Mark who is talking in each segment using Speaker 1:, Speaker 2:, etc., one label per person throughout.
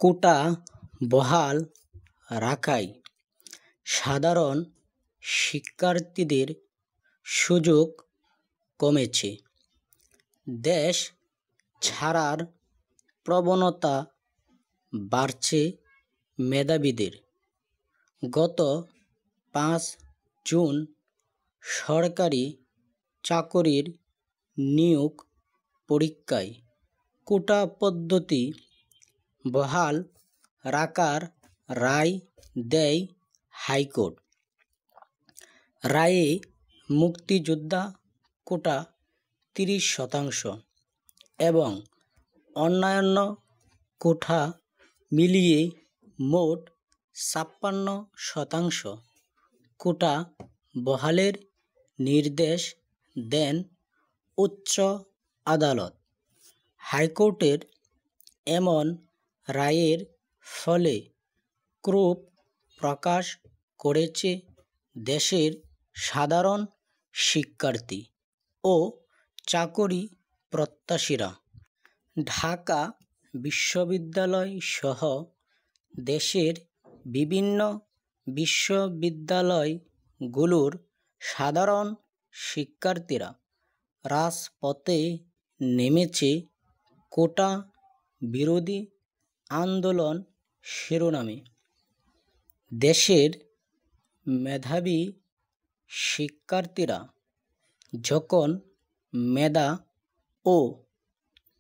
Speaker 1: কোটা বহাল রাখায় সাধারণ শিক্ষার্থীদের সুযোগ কমেছে। দেশ ছাড়ার প্রবণতা বাড়ছে মেধাবীদের। গত 5 জুন সরকারি চাকরির নিয়োগ পরীক্ষায় কোটা পদ্ধতি বহাল রাখার রায় দেয় হাইকোর্ট। রায়ে মুক্তিযোদ্ধা কোটা 30% এবং অন্যান্য কোটা মিলিয়ে মোট 56% কোটা বহালের নির্দেশ দেন উচ্চ আদালত। হাইকোর্টের এমন রায়ের ফলে ক্ষোভ প্রকাশ করেছে দেশের সাধারণ শিক্ষার্থী ও চাকরি প্রত্যাশীরা। ঢাকা বিশ্ববিদ্যালয় সহ দেশের বিভিন্ন বিশ্ববিদ্যালয়গুলোর সাধারণ শিক্ষার্থীরা রাজপথে নেমেছে কোটা বিরোধী আন্দোলন শিরোনামে। দেশের মেধাবী শিক্ষার্থীরা যখন মেধা ও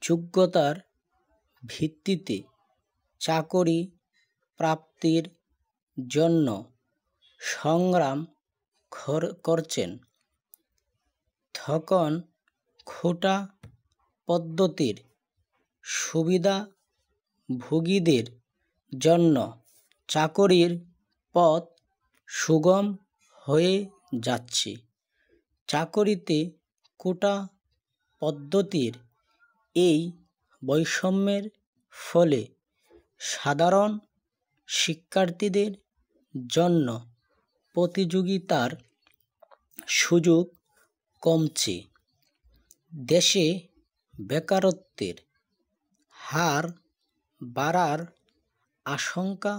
Speaker 1: যোগ্যতার ভিত্তিতে চাকরি প্রাপ্তির জন্য সংগ্রাম করছেন, তখন কোটা পদ্ধতির সুবিধাভোগীদের জন্য চাকরির পথ সুগম হয়ে যাচ্ছে। চাকরিতে কোটা পদ্ধতির এই বৈষম্যের ফলে সাধারণ শিক্ষার্থীদের জন্য প্রতিযোগিতার সুযোগ কমছে। দেশে বেকারত্বের হার বাড়ার আশঙ্কা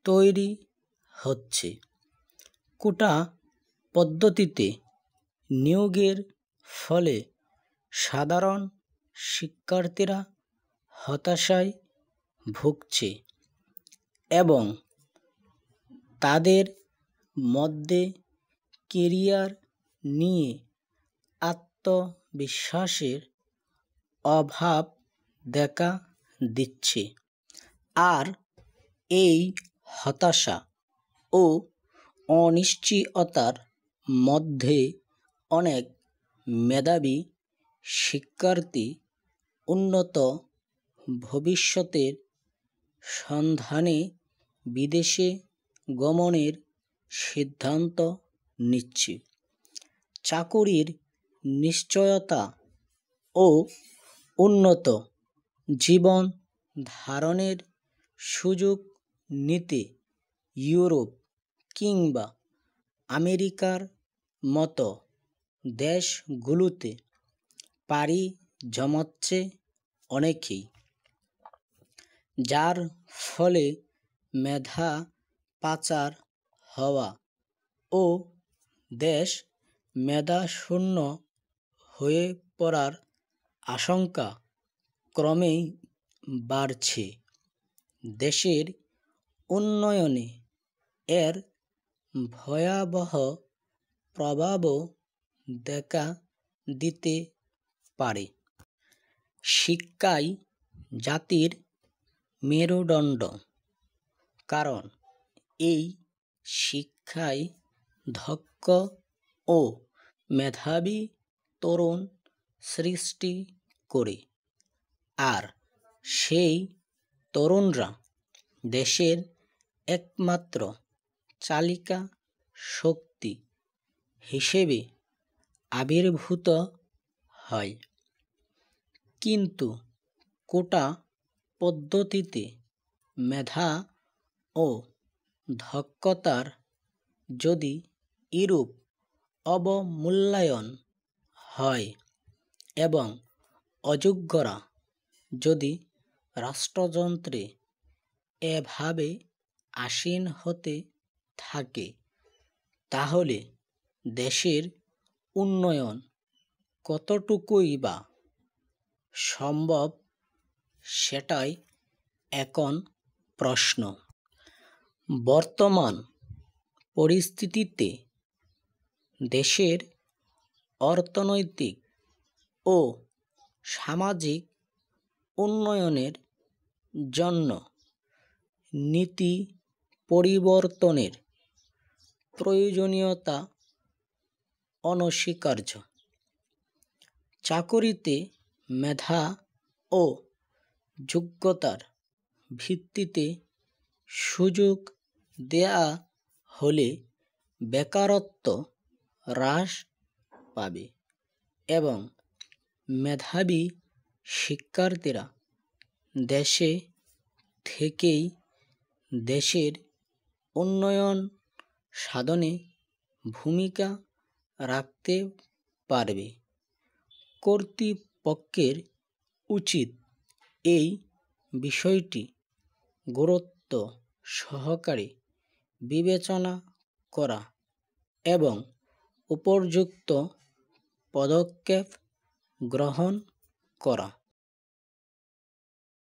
Speaker 1: তৈরি হচ্ছে। কোটা পদ্ধতিতে নিয়োগের ফলে সাধারণ শিক্ষার্থীরা হতাশায় ভুগছে এবং তাদের মধ্যে ক্যারিয়ার নিয়ে আত্মবিশ্বাসের অভাব দেখা দিচ্ছে। আর এই হতাশা ও অনিশ্চয়তার মধ্যে অনেক মেধাবী শিক্ষার্থী উন্নত ভবিষ্যতের সন্ধানে বিদেশে গমনের সিদ্ধান্ত নিচ্ছে। চাকরির নিশ্চয়তা ও উন্নত জীবন ধারণের সুযোগ নিতে ইউরোপ কিংবা আমেরিকার মতো দেশগুলোতে পাড়ি জমাচ্ছে অনেকেই, যার ফলে মেধা পাচার হওয়া ও দেশ মেধাশূন্য হয়ে পড়ার আশঙ্কা ক্রমেই বাড়ছে। দেশের উন্নয়নে এর ভয়াবহ প্রভাবও দেখা দিতে পারে। শিক্ষাই জাতির মেরুদণ্ড, কারণ এই শিক্ষাই দক্ষ ও মেধাবী তরুণ সৃষ্টি করে, আর সেই তরুণরা দেশের একমাত্র চালিকা শক্তি হিসেবে আবির্ভূত হয়। কিন্তু কোটা পদ্ধতিতে মেধা ও দক্ষতার যদি এরূপ অবমূল্যায়ন হয় এবং অযোগ্যরা যদি রাষ্ট্রযন্ত্রে এভাবে আসীন হতে থাকে, তাহলে দেশের উন্নয়ন কতটুকুই বা সম্ভব, সেটাই এখন প্রশ্ন। বর্তমান পরিস্থিতিতে দেশের অর্থনৈতিক ও সামাজিক উন্নয়নের জন্য নীতি পরিবর্তনের প্রয়োজনীয়তা অনস্বীকার্য। চাকরিতে মেধা ও যোগ্যতার ভিত্তিতে সুযোগ দেয়া হলে বেকারত্ব হ্রাস পাবে এবং মেধাবী শিক্ষার্থীরা দেশে থেকেই দেশের উন্নয়ন সাধনে ভূমিকা রাখতে পারবে। কর্তৃপক্ষের উচিত এই বিষয়টি গুরুত্ব সহকারে বিবেচনা করা এবং উপযুক্ত পদক্ষেপ গ্রহণ করা।